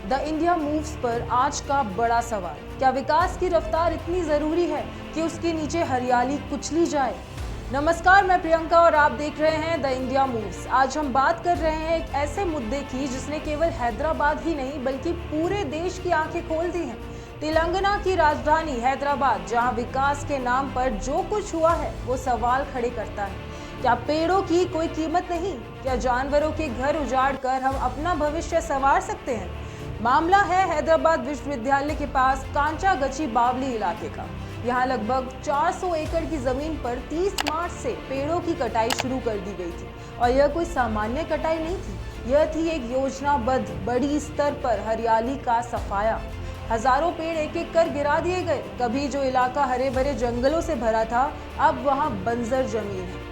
The India moves पर आज का बड़ा सवाल, क्या विकास की रफ्तार इतनी जरूरी है कि उसके नीचे हरियाली कुचली जाए। नमस्कार, मैं प्रियंका और आप देख रहे हैं द इंडिया मूव्स। आज हम बात कर रहे हैं एक ऐसे मुद्दे की जिसने केवल हैदराबाद ही नहीं बल्कि पूरे देश की आंखें खोल दी हैं। तेलंगाना की राजधानी हैदराबाद, जहां विकास के नाम पर जो कुछ हुआ है वो सवाल खड़े करता है। क्या पेड़ों की कोई कीमत नहीं? क्या जानवरों के घर उजाड़ कर हम अपना भविष्य संवार सकते हैं? मामला है हैदराबाद विश्वविद्यालय के पास कांचागची बावली इलाके का। यहाँ लगभग 400 एकड़ की जमीन पर 30 मार्च से पेड़ों की कटाई शुरू कर दी गई थी। और यह कोई सामान्य कटाई नहीं थी, यह थी एक योजनाबद्ध बड़ी स्तर पर हरियाली का सफाया। हजारों पेड़ एक एक कर गिरा दिए गए। कभी जो इलाका हरे भरे जंगलों से भरा था, अब वहाँ बंजर जमीन है।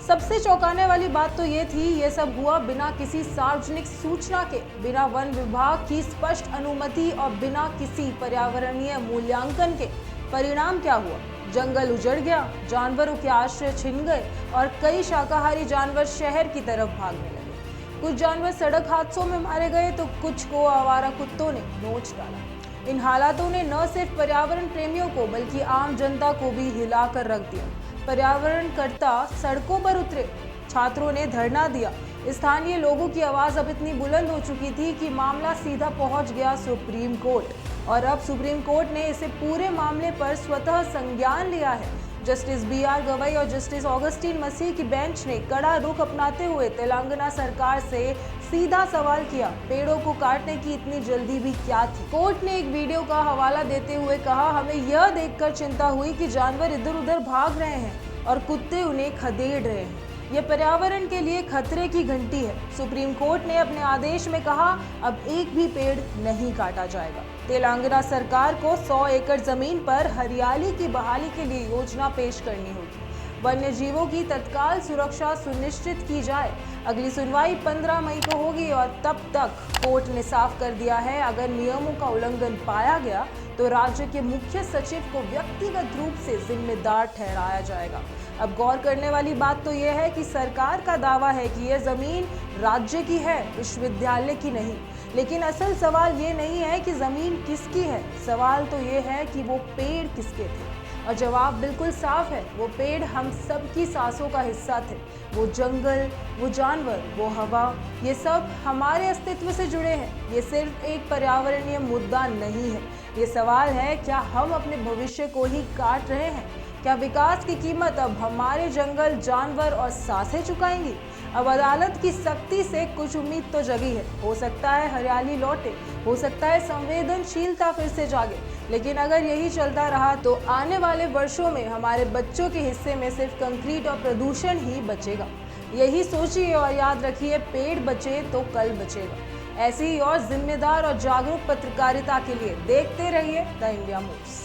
सबसे चौंकाने वाली बात तो ये थी, ये सब हुआ बिना किसी सार्वजनिक सूचना के, बिना वन विभाग की स्पष्ट अनुमति और बिना किसी पर्यावरणीय मूल्यांकन के। परिणाम क्या हुआ? जंगल उजड़ गया, जानवरों के आश्रय छिन गए और कई शाकाहारी जानवर शहर की तरफ भागने लगे। कुछ जानवर सड़क हादसों में मारे गए तो कुछ को आवारा कुत्तों ने नोच डाला। इन हालातों ने न सिर्फ पर्यावरण प्रेमियों को बल्कि आम जनता को भी हिलाकर रख दिया। पर्यावरणकर्ता सड़कों पर उतरे, छात्रों ने धरना दिया। स्थानीय लोगों की आवाज अब इतनी बुलंद हो चुकी थी कि मामला सीधा पहुंच गया सुप्रीम कोर्ट। और अब सुप्रीम कोर्ट ने इसे पूरे मामले पर स्वतः संज्ञान लिया है। Justice B R. गवई और जस्टिस ऑगस्टीन मसीह की बेंच ने कड़ा रुख अपनाते हुए तेलंगाना सरकार से सीधा सवाल किया, पेड़ों को काटने की इतनी जल्दी भी क्या थी। कोर्ट ने एक वीडियो का हवाला देते हुए कहा, हमें यह देखकर चिंता हुई कि जानवर इधर उधर भाग रहे हैं और कुत्ते उन्हें खदेड़ रहे हैं। यह पर्यावरण के लिए खतरे की घंटी है। सुप्रीम कोर्ट ने अपने आदेश में कहा, अब एक भी पेड़ नहीं काटा जाएगा। तेलंगाना सरकार को 100 एकड़ जमीन पर हरियाली की बहाली के लिए योजना पेश करनी होगी। वन्य जीवों की तत्काल सुरक्षा सुनिश्चित की जाए। अगली सुनवाई 15 मई को होगी और तब तक कोर्ट ने साफ कर दिया है, अगर नियमों का उल्लंघन पाया गया तो राज्य के मुख्य सचिव को व्यक्तिगत रूप से जिम्मेदार ठहराया जाएगा। अब गौर करने वाली बात तो यह है कि सरकार का दावा है कि यह जमीन राज्य की है, विश्वविद्यालय की नहीं। लेकिन असल सवाल ये नहीं है कि जमीन किसकी है, सवाल तो ये है कि वो पेड़ किसके थे। और जवाब बिल्कुल साफ है, वो पेड़ हम सबकी सांसों का हिस्सा थे। वो जंगल, वो जानवर, वो हवा, ये सब हमारे अस्तित्व से जुड़े हैं। ये सिर्फ एक पर्यावरणीय मुद्दा नहीं है, ये सवाल है, क्या हम अपने भविष्य को ही काट रहे हैं? क्या विकास की कीमत अब हमारे जंगल, जानवर और सांसें चुकाएंगी? अब अदालत की सख्ती से कुछ उम्मीद तो जगी है। हो सकता है हरियाली लौटे, हो सकता है संवेदनशीलता फिर से जागे। लेकिन अगर यही चलता रहा तो आने वाले वर्षों में हमारे बच्चों के हिस्से में सिर्फ कंक्रीट और प्रदूषण ही बचेगा। यही सोचिए और याद रखिए, पेड़ बचे तो कल बचेगा। ऐसी ही और जिम्मेदार और जागरूक पत्रकारिता के लिए देखते रहिए द इंडिया मूव्स।